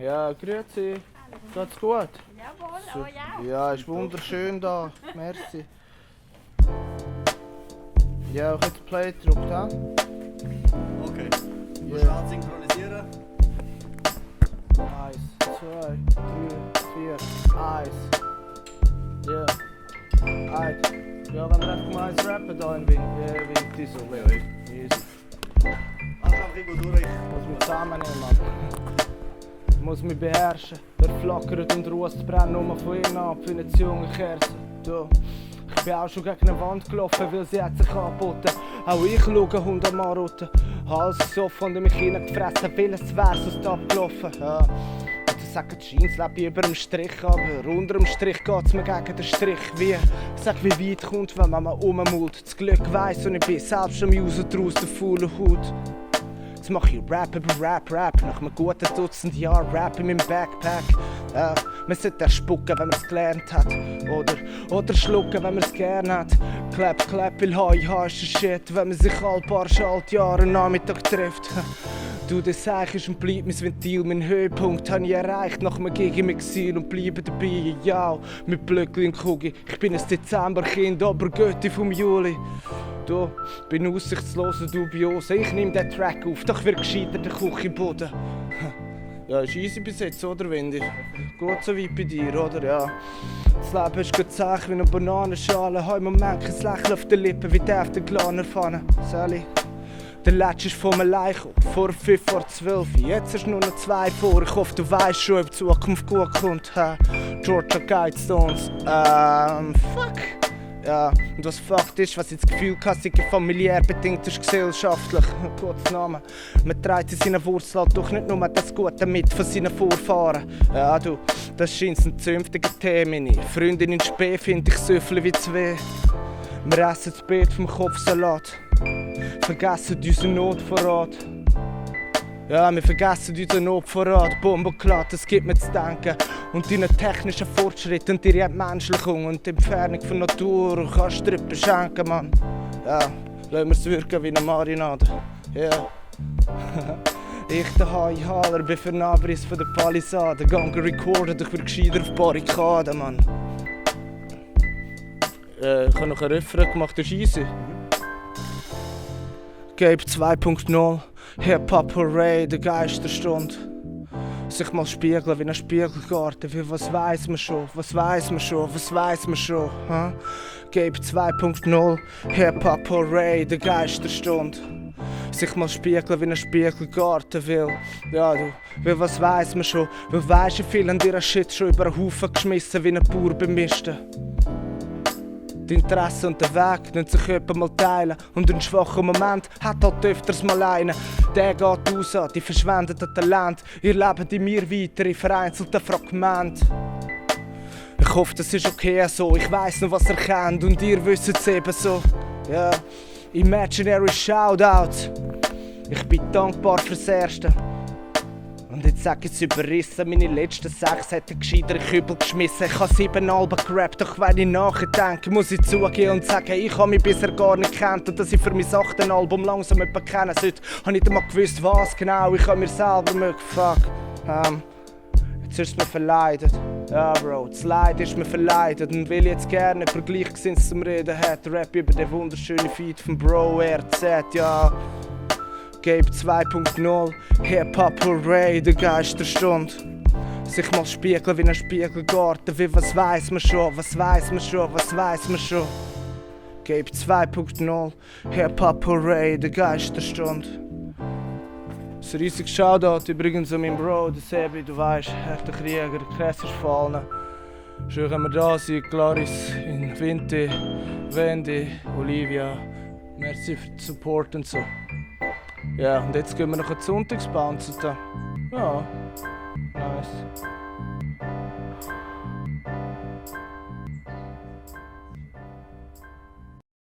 Ja, grüezi. Geht's gut? Jawohl, aber ja. Ja, ist wunderschön da. Merci. Ja, ich hätte Play gedrückt, ha? Okay. Du Ja. musst laut synchronisieren. 1, 2, 3, 4, 1. Ja. Eid. Ja, wenn wir einfach mal eins rappen da in Winti so. Ja, easy. Einfach irgendwo durch. Muss mich zusammennehmen, Mann. Muss mich beherrschen. Wer flackert und Rost brennt nur von innen ab wie eine junge Kerze. Du. Ich bin auch schon gegen eine Wand gelaufen, weil sie hat sich angeboten. Auch ich schaue Hunde am Anrotten. Hals gesoffen und mich hineingefressen, weil es wäre sonst abgelaufen. Ja. Und sie sagen, die Jeans lebe über dem Strich, aber unter dem Strich geht's mir gegen den Strich. Wie weit kommt, wenn man mal rummult. Das Glück weiss und ich bin selbst am Raus und draus der faule Haut. Jetzt mach ich Rap über Rap. Nach einem guten Dutzend Jahren Rap in meinem Backpack. Ja, man sollte erst spucken, wenn man es gelernt hat. Oder schlucken, wenn man es gern hat. Clap, weil Hi ist der Shit, wenn man sich all paar Schaltjahre am Nachmittag trifft. Du, das Seich ist und bleibt mein Ventil, mein Höhepunkt habe ich erreicht nach einem Gig im Exil und bleibe dabei, ja, mit Blöckli und Kugi. Ich bin ein Dezemberkind, aber Götti vom Juli. Du, bin aussichtslos und dubios, ich nehm den Track auf, doch wird gescheitert der Küchenboden. Ja, ist easy bis jetzt, oder Windy? Gut so weit bei dir, oder? Ja. Das Leben ist gut zäh wie eine Bananenschale, hab im Moment kein Lächeln auf den Lippen wie der auf der Glaner Pfanne. Sally. Der letzte ist von mir allein vor 5 vor 12. Jetzt ist nur noch 2 vor. Ich hoffe, du weißt schon, ob die Zukunft gut kommt. Georgia Guidestones. Fuck. Ja, und was Fakt ist, was ich das Gefühl hatte, sei familiär bedingt ist gesellschaftlich. Gottes Name. Man trägt in seinen Wurzeln halt doch nicht nur das Gute mit von seinen Vorfahren. Ja, du, das scheint ein zünftiger Tee, meine Freundin in Spee finde ich Süffle wie zwei. Wir essen das Beet vom Kopfsalat. Vergessen unseren Notvorrat. Ja, wir vergessen unseren Notvorrat. Bombenklatt, das gibt mir zu denken. Und deinen technischen Fortschritt und ihre Entmenschlichung und die Entfernung von Natur kannst du dir beschenken, Mann. Ja, lassen wir es wirken wie eine Marinade. Ja. Ich, der Hai Haller, bin für den Abriss von der Palisade. Gang recorden, ich bin gescheiter auf Barrikaden, Mann. Ich habe noch einen Refrain gemacht, das ist easy. Gabe 2.0, Hip-Hop Hooray, der Geisterstunde. Sich mal spiegeln wie ein Spiegelgarten, wie was weiss man schon, was weiss man schon, was weiss man schon. Huh? Gabe 2.0, Hip-Hop Hooray, der Geisterstunde. Sich mal spiegeln wie ein Spiegelgarten, weil was weiss man schon, weil weisst du viel an dir Shit schon über einen Haufen geschmissen wie ein Bauer beim Misten. Die Interesse und der Weg können sich jemand mal teilen. Und ein schwacher Moment hat halt öfters mal einen. Der geht raus, die verschwendeten Talent. Ihr lebt in mir weiter in vereinzelten Fragmenten. Ich hoffe, das ist okay so. Ich weiss noch, was ihr kennt und ihr wisst es ebenso. Ja, Imaginary Shoutout. Ich bin dankbar fürs Erste. Und jetzt sag ich's überrissen, meine letzten 6 hätten gescheiter Kübel geschmissen. Ich habe 7 Alben gerappt, doch wenn ich nachdenke, muss ich zugehen und sagen, ich habe mich bisher gar nicht gekannt. Und dass ich für mein 8. Album langsam jemanden kennen sollte, habe nicht einmal gewusst, was genau ich an mir selber möchte. Fuck. Jetzt ist es mir verleidet. Ja, Bro, das Leid ist mir verleidet. Und will jetzt gerne Vergleichssinns zum Reden hat, Rap über den wunderschönen Feed von Bro RZ, ja. Gabe 2.0, Hip-Hop Hooray, der Geisterstunde. Sich mal spiegeln wie ein Spiegelgarten, wie was weiss man schon, was weiss man schon, was weiss man schon. Gabe 2.0, Hip-Hop Hooray, der Geisterstunde. Ein riesiges Shoutout übrigens an meinen Bro, der Sebi, du weißt, echter Krieger, der Kress ist gefallen. Schön, wenn wir da sind, Clarice, in Vinti, Wendy, Olivia. Merci für den Support und so. Ja, und jetzt gehen wir noch einen Sonntagsbounce. Ja, nice.